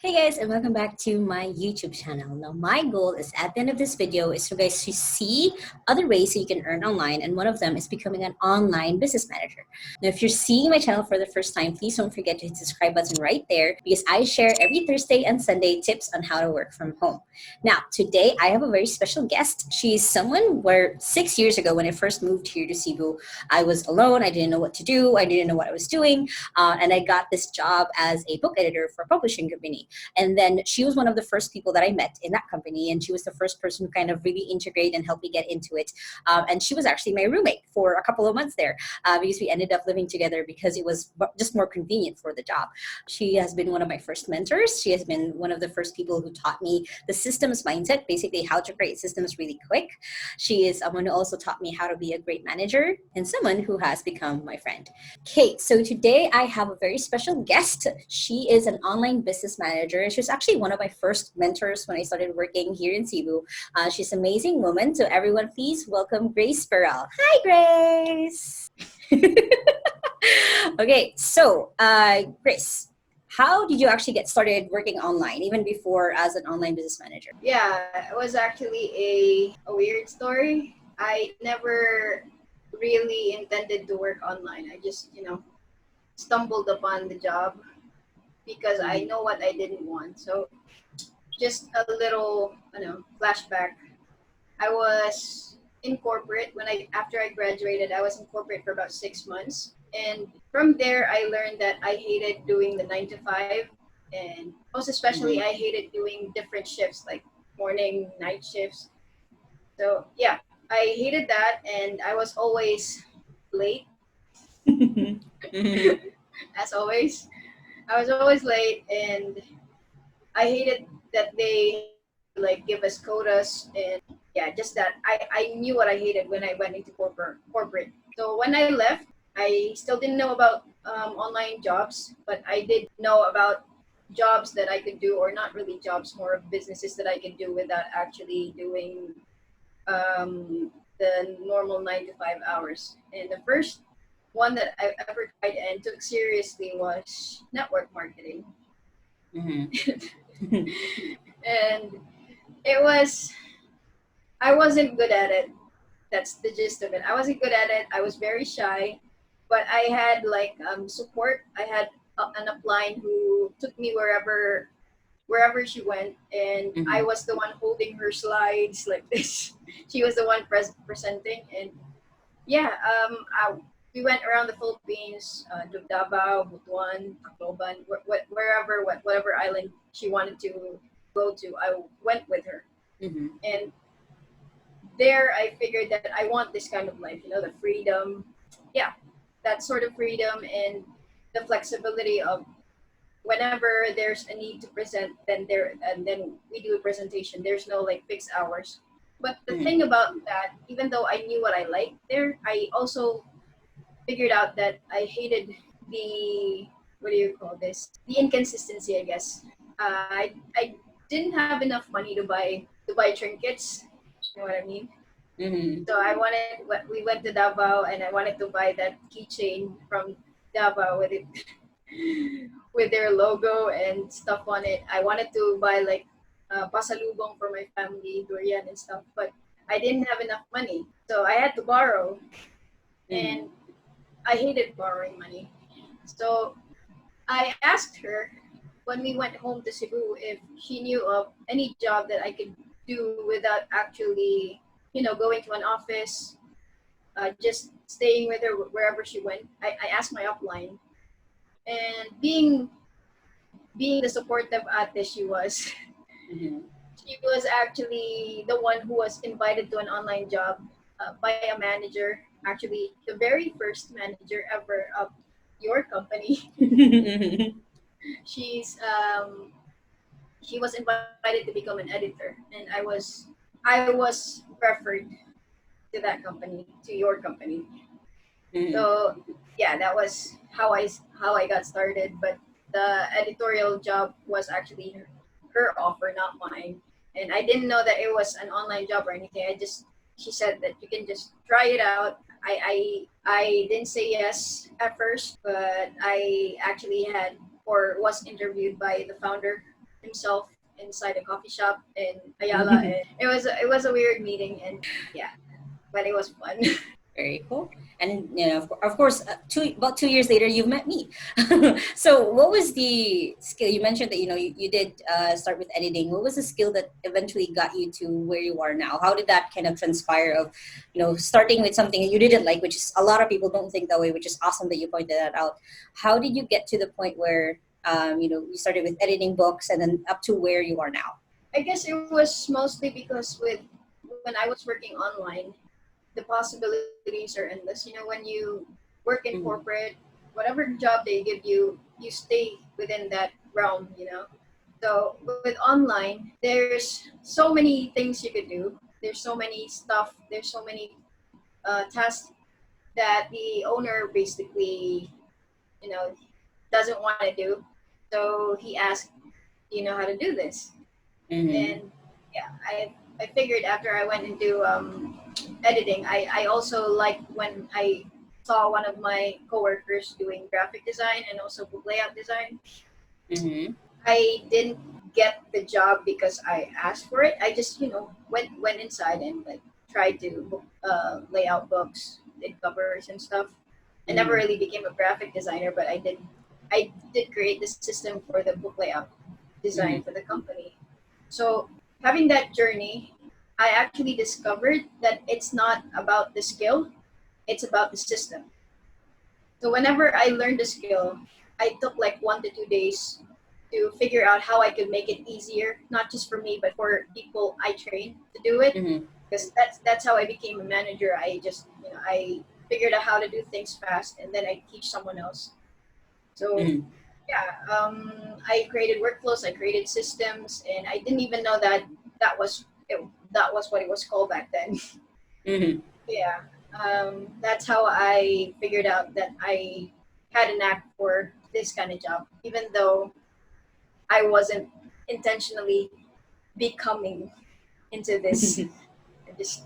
Hey guys, and welcome back to my YouTube channel. Now, my goal is at the end of this video is for you guys to see other ways that you can earn online, and one of them is becoming an online business manager. Now, if you're seeing my channel for the first time, please don't forget to hit the subscribe button right there because I share every Thursday and Sunday tips on how to work from home. Now, today I have a very special guest. She's someone where 6 years ago when I first moved here to Cebu, I was alone. I didn't know what to do. I didn't know what I was doing. And I got this job as a book editor for a publishing company. And then she was one of the first people that I met in that company. And she was the first person who kind of really integrate and help me get into it. And she was actually my roommate for a couple of months there because we ended up living together because it was just more convenient for the job. She has been one of my first mentors. She has been one of the first people who taught me the systems mindset, basically how to create systems really quick. She is someone who also taught me how to be a great manager and someone who has become my friend. Okay, so today I have a very special guest. She is an online business manager, and she was actually one of my first mentors when I started working here in Cebu. She's an amazing woman. So everyone, please welcome Grace Perral. Hi, Grace. Okay, so Grace, how did you actually get started working online, even before as an online business manager? Yeah, it was actually a weird story. I never really intended to work online. I just, stumbled upon the job because I know what I didn't want. So just a little, flashback. I was in corporate after I graduated. I was in corporate for about 6 months, and from there I learned that I hated doing the 9 to 5, and most especially I hated doing different shifts like morning, night shifts. So yeah, I hated that, and I was always late. As always, I was always late, and I hated that they had to like give us quotas, and yeah, just that I knew what I hated when I went into corporate. So when I left, I still didn't know about online jobs, but I did know about jobs that I could do, or not really jobs, more of businesses that I could do without actually doing the normal 9 to 5 hours. And the first one that I ever tried and took seriously was network marketing. And it was, I wasn't good at it. That's the gist of it. I wasn't good at it. I was very shy, but I had like support. I had an upline who took me wherever she went, and I was the one holding her slides like this. She was the one presenting, and yeah, we went around the Philippines, to Davao, Butuan, Tacloban, whatever island she wanted to go to. I went with her, and there I figured that I want this kind of life, the freedom, yeah, that sort of freedom, and the flexibility of whenever there's a need to present, then we do a presentation. There's no like fixed hours. But the thing about that, even though I knew what I liked there, I also figured out that I hated the, what do you call this? The inconsistency, I guess. I didn't have enough money to buy trinkets. You know what I mean? So we went to Davao, and I wanted to buy that keychain from Davao with it, with their logo and stuff on it. I wanted to buy like pasalubong for my family, durian and stuff, but I didn't have enough money, so I had to borrow, and I hated borrowing money. So I asked her when we went home to Cebu if she knew of any job that I could do without actually, going to an office, just staying with her wherever she went. I asked my upline, and being the supportive ate she was, she was actually the one who was invited to an online job by a manager, actually the very first manager ever of your company. She's she was invited to become an editor, and I was referred to that company, to your company. So yeah, that was how I got started. But the editorial job was actually her offer, not mine. And I didn't know that it was an online job or anything. She said that you can just try it out. I didn't say yes at first, but I actually had, or was interviewed by the founder himself inside a coffee shop in Ayala, and it was a weird meeting, and yeah, but it was fun. Very cool. And of course, about 2 years later, you've met me. So, what was the skill you mentioned that you did start with editing? What was the skill that eventually got you to where you are now? How did that kind of transpire of starting with something that you didn't like, which is a lot of people don't think that way, which is awesome that you pointed that out. How did you get to the point where you started with editing books and then up to where you are now? I guess it was mostly because with when I was working online, the possibilities are endless. When you work in Mm-hmm. corporate, whatever job they give you, you stay within that realm. So with online, there's so many things you could do. There's so many stuff. There's so many tasks that the owner basically, you know, doesn't want to do. So he asked, "Do you know how to do this?" Mm-hmm. And yeah, I figured after I went into editing, I also liked when I saw one of my coworkers doing graphic design and also book layout design. Mm-hmm. I didn't get the job because I asked for it. I just went inside and like tried to lay out books, did covers and stuff. I never Mm-hmm. really became a graphic designer, but I did create the system for the book layout design Mm-hmm. for the company. So having that journey, I actually discovered that it's not about the skill, it's about the system. So whenever I learned the skill, I took like 1 to 2 days to figure out how I could make it easier, not just for me, but for people I train to do it. Mm-hmm. Because that's how I became a manager. I just I figured out how to do things fast, and then I teach someone else. So Mm-hmm. yeah, I created workflows, I created systems, and I didn't even know that that was what it was called back then. Mm-hmm. Yeah, that's how I figured out that I had a knack for this kind of job, even though I wasn't intentionally becoming into this. I just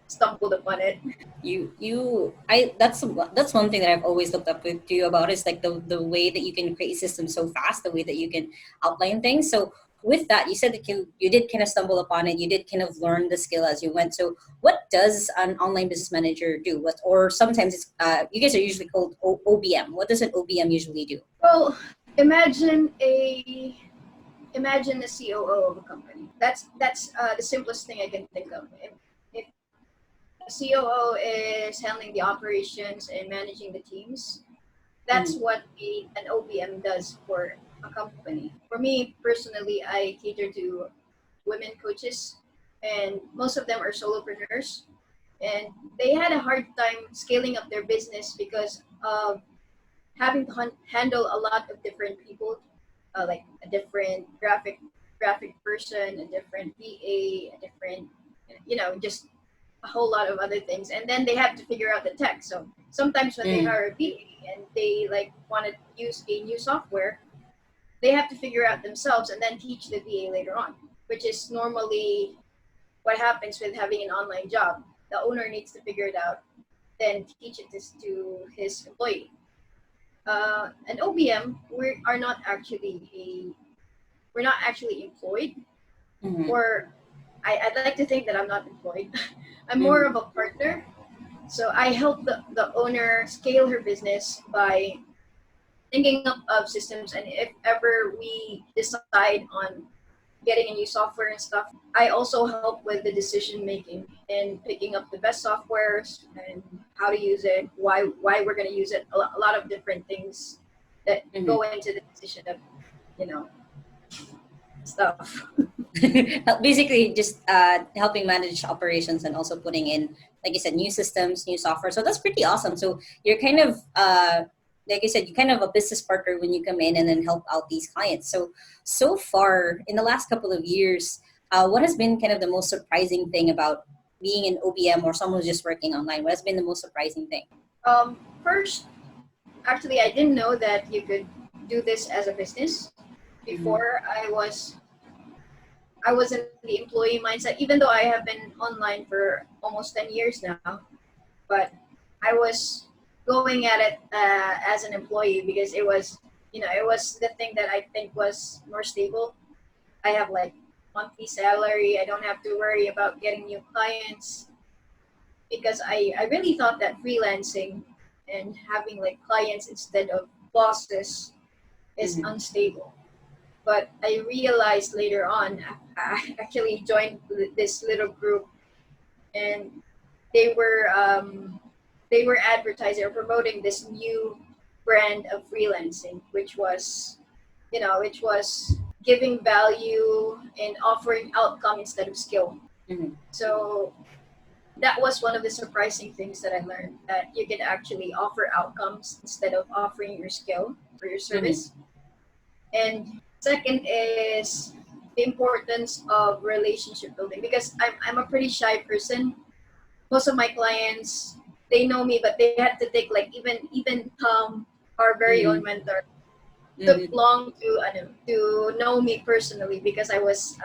stumbled upon it. That's one thing that I've always looked up to you about is like the way that you can create systems so fast, the way that you can outline things. So with that, you said that you did kind of stumble upon it, you did kind of learn the skill as you went. So what does an online business manager do? What, or sometimes it's you guys are usually called OBM. What does an OBM usually do? Well, imagine a imagine a COO of a company. That's the simplest thing I can think of. If a COO is handling the operations and managing the teams, that's Mm-hmm. what an OBM does for a company. For me personally, I cater to women coaches, and most of them are solopreneurs, and they had a hard time scaling up their business because of having to handle a lot of different people, like a different graphic person, a different VA, a different, just a whole lot of other things, and then they have to figure out the tech. So sometimes when they Mm-hmm. hire a VA and they like want to use a new software, they have to figure out themselves and then teach the VA later on, which is normally what happens with having an online job. The owner needs to figure it out, then teach it to his employee. An OBM, we're not actually employed, Mm-hmm. or I'd like to think that I'm not employed. I'm more Mm-hmm. of a partner. So I help the owner scale her business by thinking of systems, and if ever we decide on getting a new software and stuff, I also help with the decision making and picking up the best softwares and how to use it, why we're going to use it, a lot of different things that Mm-hmm. go into the decision of you know stuff. Basically just helping manage operations and also putting in, like you said, new systems, new software. So that's pretty awesome. So you're kind of like I said, you kind of a business partner when you come in and then help out these clients. So far in the last couple of years, what has been kind of the most surprising thing about being an OBM or someone who's just working online? What has been the most surprising thing? First, actually, I didn't know that you could do this as a business. Mm-hmm. Before I was in the employee mindset, even though I have been online for almost 10 years now. But I was going at it as an employee because it was the thing that I think was more stable. I have like monthly salary. I don't have to worry about getting new clients because I really thought that freelancing and having like clients instead of bosses is Mm-hmm. unstable. But I realized later on, I actually joined this little group, and they were um, they were advertising or promoting this new brand of freelancing, which was giving value and offering outcome instead of skill. Mm-hmm. So that was one of the surprising things that I learned, that you can actually offer outcomes instead of offering your skill or your Mm-hmm. service. And second is the importance of relationship building, because I'm a pretty shy person. Most of my clients, they know me, but they had to take like even Tom, our very own Mm-hmm. mentor, took Mm-hmm. long to know me personally, because I was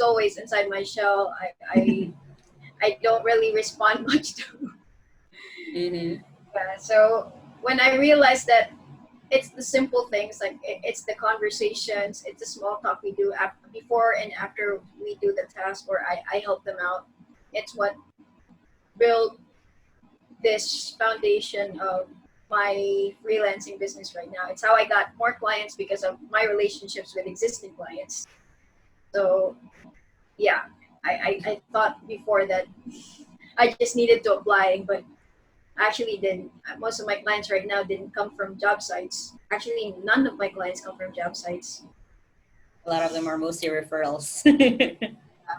always inside my shell. I don't really respond much to. Mm-hmm. So when I realized that it's the simple things, like it's the conversations, it's the small talk we do before and after we do the task, or I help them out. It's what built this foundation of my freelancing business right now. It's how I got more clients because of my relationships with existing clients. So yeah, I thought before that I just needed to apply, but actually didn't. Most of my clients right now didn't come from job sites. Actually, none of my clients come from job sites. A lot of them are mostly referrals.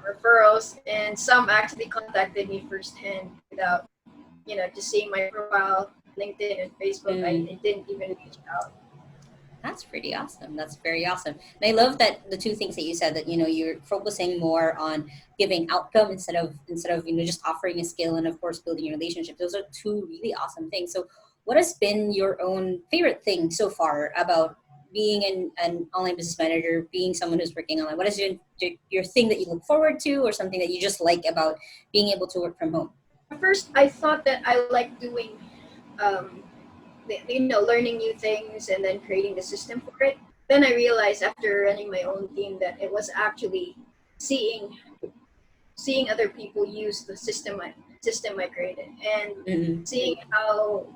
Referrals, and some actually contacted me firsthand without, just seeing my profile, LinkedIn and Facebook. Mm. I didn't even reach out. That's pretty awesome. That's very awesome. And I love that the two things that you said, that you're focusing more on giving outcome instead of just offering a skill, and of course building a relationship. Those are two really awesome things. So what has been your own favorite thing so far about being an online business manager, being someone who's working online? What is your thing that you look forward to, or something that you just like about being able to work from home? At first, I thought that I liked doing, um, learning new things and then creating the system for it. Then I realized after running my own team that it was actually seeing seeing other people use the system I created, and Mm-hmm. seeing how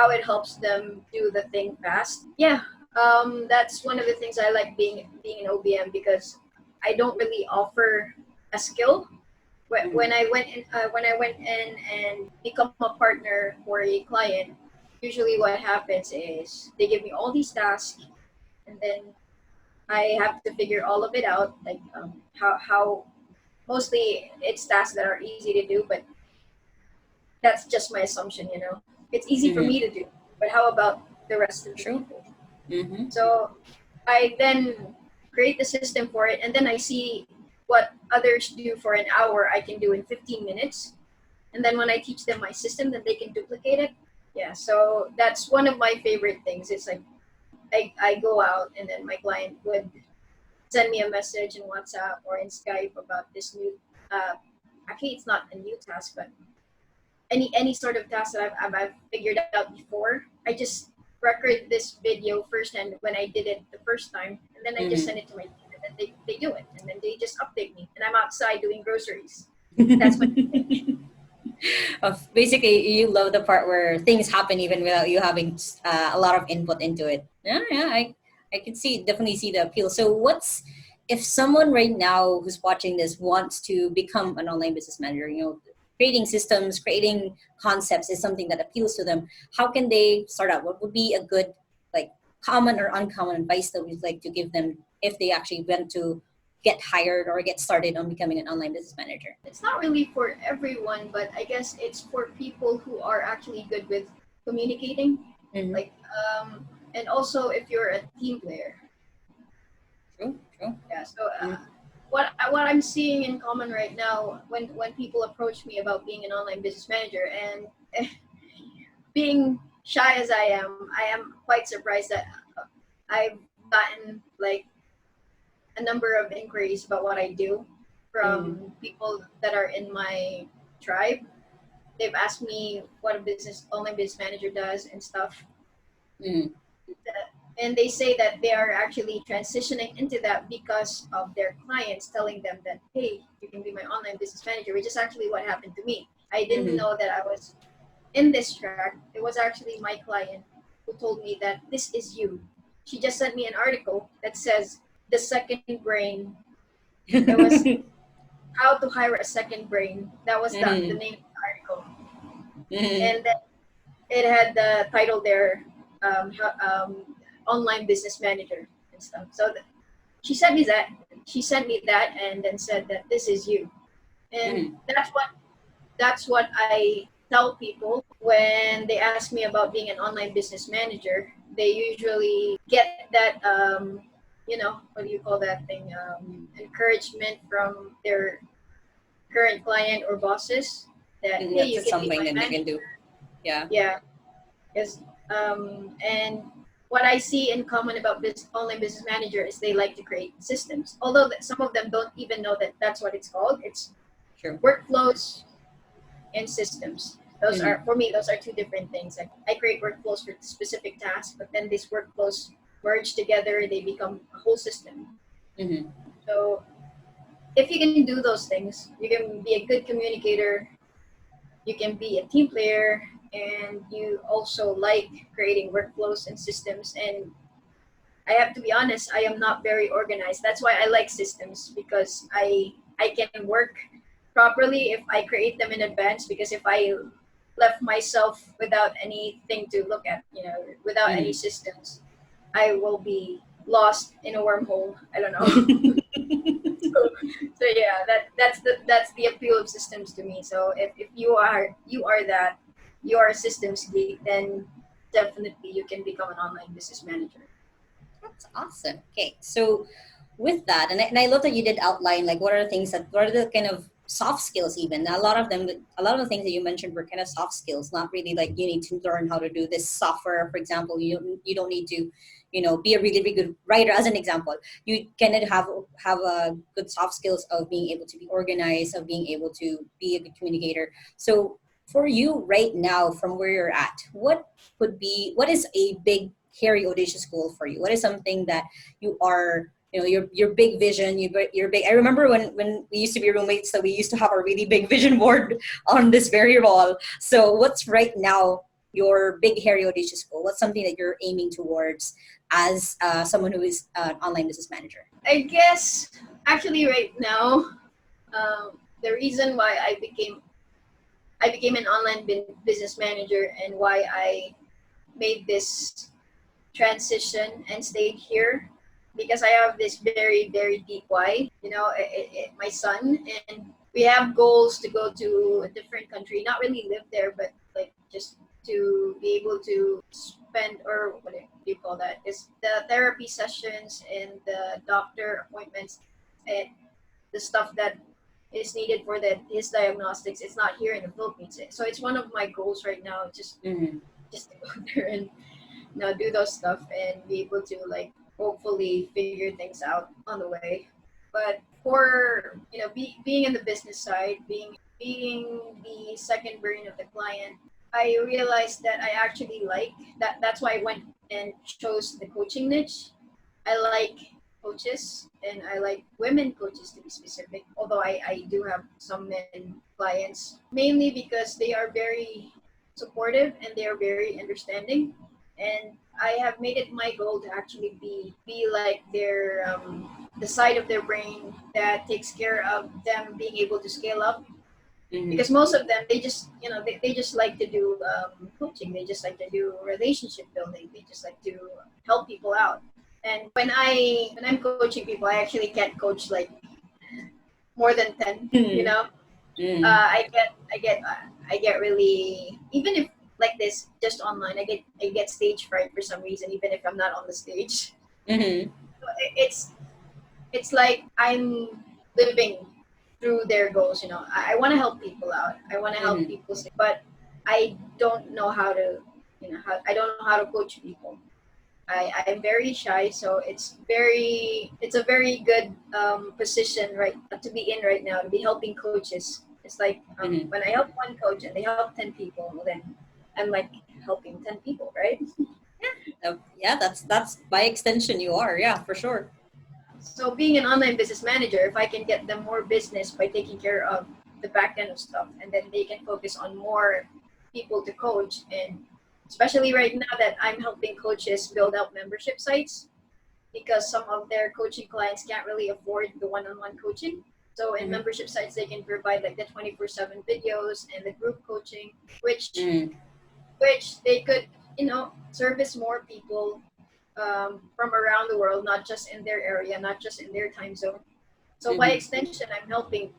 it helps them do the thing fast. Yeah, that's one of the things I like being an OBM, because I don't really offer a skill. Mm-hmm. When I went in and become a partner for a client, usually what happens is they give me all these tasks, and then I have to figure all of it out, like how mostly it's tasks that are easy to do, but that's just my assumption. It's easy for me Mm-hmm. to do, but how about the rest of the True. people? Mm-hmm. So I then create the system for it, and then I see what others do for an hour I can do in 15 minutes, and then when I teach them my system, then they can duplicate it. Yeah, so that's one of my favorite things. It's like I go out, and then my client would send me a message in WhatsApp or in Skype about this new. Uh, Actually, it's not a new task, but any sort of task that I've figured out before. I just record this video first, and when I did it the first time, and then I just send it to my team, and then they do it, and then they just update me, and I'm outside doing groceries. That's my Of basically, you love the part where things happen even without you having a lot of input into it. Yeah, yeah, I can definitely see the appeal. So what's, if someone right now who's watching this wants to become an online business manager, creating systems, creating concepts is something that appeals to them. How can they start out? What would be a good, like, common or uncommon advice that we'd like to give them if they actually want to get hired or get started on becoming an online business manager? It's not really for everyone, but I guess it's for people who are actually good with communicating, Mm-hmm. like and also if you're a team player. True, true. Yeah. So what I'm seeing in common right now, when people approach me about being an online business manager, and being shy as I am quite surprised that I've gotten like a number of inquiries about what I do Mm-hmm. from people that are in my tribe. They've asked me what a business online business manager does and stuff. Mm-hmm. And they say that they are actually transitioning into that because of their clients telling them that, hey, you can be my online business manager, which is actually what happened to me. I didn't Mm-hmm. know that I was in this track. It was actually my client who told me that this is you. She just sent me an article that says the second brain. It was how to hire a second brain. That was the Mm-hmm. name of the article. Mm-hmm. And then it had the title there, how, online business manager and stuff. So she sent me that. She sent me that and then said that this is you. And Mm-hmm. that's what I tell people when they ask me about being an online business manager. They usually get that, what do you call that thing? Encouragement from their current client or bosses that, hey, That's you just can be something my that they can manager. do. Yeah. Yeah, because and what I see in common about online business manager is they like to create systems. Although some of them don't even know that that's what it's called. It's True. workflows and systems. Those Mm-hmm. are, for me, those are two different things. Like, I create workflows for specific tasks, but then these workflows merge together, they become a whole system. Mm-hmm. So if you can do those things, you can be a good communicator, you can be a team player, and you also like creating workflows and systems. And I have to be honest, I am not very organized. That's why I like systems, because I can work properly if I create them in advance, because if I left myself without anything to look at, without any Mm-hmm. systems, I will be lost in a wormhole. I don't know. So yeah, that's the appeal of systems to me. So if you are that, you are a systems geek, then definitely you can become an online business manager. That's awesome. Okay, so with that, and I love that you did outline like what are the kind of soft skills even. A lot of them, a lot of the things that you mentioned were kind of soft skills, not really like you need to learn how to do this software. For example, you don't need to, be a really, really good writer. As an example, you can have a good soft skills of being able to be organized, of being able to be a good communicator. So for you right now, from where you're at, what is a big hairy audacious goal for you? What is something that you are, your big vision, your big, I remember when we used to be roommates, that we used to have a really big vision board on this very wall. So what's right now your big hairy audacious goal? What's something that you're aiming towards as someone who is an online business manager? I guess actually right now, the reason why I became an online business manager, and why I made this transition and stayed here, because I have this very, very deep why. My son, and we have goals to go to a different country, not really live there, but like just to be able to spend, or what do you call that? Is the therapy sessions and the doctor appointments and the stuff that is needed for his diagnostics. It's not here in the Philippines, so it's one of my goals right now. Mm-hmm. Just to go there and do those stuff and be able to, like, hopefully figure things out on the way. But for being in the business side, being the second brain of the client, I realized that I actually like that. That's why I went and chose the coaching niche. I like coaches, and I like women coaches, to be specific, although I do have some men clients, mainly because they are very supportive and they are very understanding. And I have made it my goal to actually be like their, the side of their brain that takes care of them being able to scale up, because Mm-hmm. most of them, they just like to do coaching, they just like to do relationship building, they just like to help people out. And when I'm coaching people, I actually can't coach like more than 10. Mm-hmm. I get really, even if like this just online, I get stage fright for some reason, even if I'm not on the stage. Mm-hmm. So it's like I'm living through their goals. I want to help people out. I want to help Mm-hmm. people, but I don't know how to, I don't know how to coach people. I'm very shy, so it's a very good position, right, to be in right now, to be helping coaches. It's like, Mm-hmm. when I help one coach and they help 10 people, well, then I'm like helping 10 people, right? Yeah, that's by extension you are. Yeah, for sure. So being an online business manager, if I can get them more business by taking care of the back end of stuff, and then they can focus on more people to coach, and especially right now that I'm helping coaches build out membership sites because some of their coaching clients can't really afford the one-on-one coaching. So in Mm-hmm. membership sites, they can provide like the 24/7 videos and the group coaching, which Mm-hmm. which they could, service more people from around the world, not just in their area, not just in their time zone. So by Mm-hmm. extension, I'm helping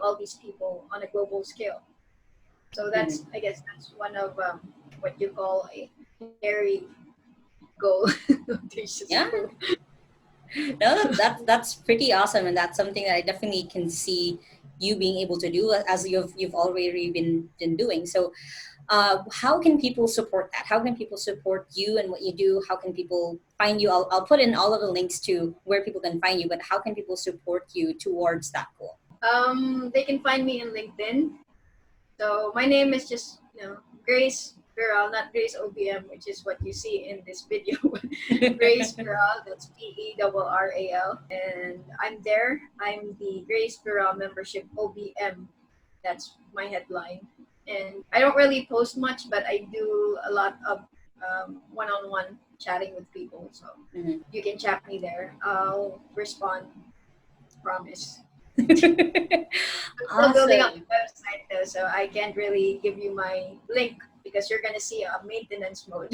all these people on a global scale. So Mm-hmm. that's, I guess, that's one of what you call a hairy goal, audacious Yeah. goal. No, that's pretty awesome, and that's something that I definitely can see you being able to do as you've already been doing. So, how can people support that? How can people support you and what you do? How can people find you? I'll put in all of the links to where people can find you, but how can people support you towards that goal? They can find me in LinkedIn. So my name is just, Grace Perral, not Grace OBM, which is what you see in this video. Grace Perral, that's Perral, and I'm there. I'm the Grace Perral membership OBM. That's my headline. And I don't really post much, but I do a lot of one-on-one chatting with people. So Mhm. you can chat me there. I'll respond. Promise. I'm still building up the Awesome. website though, so I can't really give you my link because you're gonna see a maintenance mode.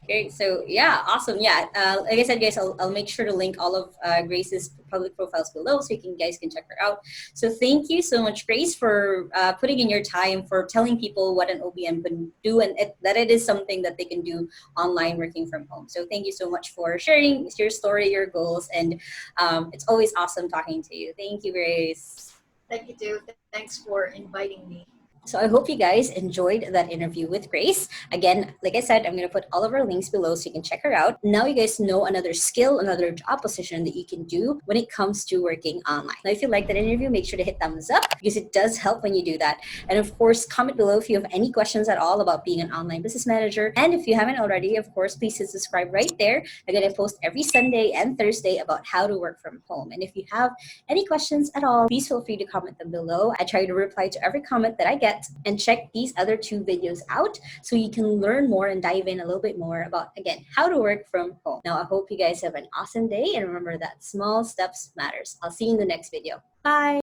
Great. So yeah, awesome. Yeah, like I said, guys, I'll make sure to link all of Grace's public profiles below so you guys can check her out. So thank you so much, Grace, for putting in your time for telling people what an OBM can do and that it is something that they can do online working from home. So thank you so much for sharing your story, your goals, and it's always awesome talking to you. Thank you, Grace. Thank you too. Thanks for inviting me. So I hope you guys enjoyed that interview with Grace. Again, like I said, I'm going to put all of our links below so you can check her out. Now you guys know another skill, another job position that you can do when it comes to working online. Now, if you like that interview, make sure to hit thumbs up because it does help when you do that. And of course, comment below if you have any questions at all about being an online business manager. And if you haven't already, of course, please hit subscribe right there. I'm going to post every Sunday and Thursday about how to work from home. And if you have any questions at all, please feel free to comment them below. I try to reply to every comment that I get, and check these other two videos out so you can learn more and dive in a little bit more about, again, how to work from home. Now, I hope you guys have an awesome day, and remember that small steps matters. I'll see you in the next video. Bye.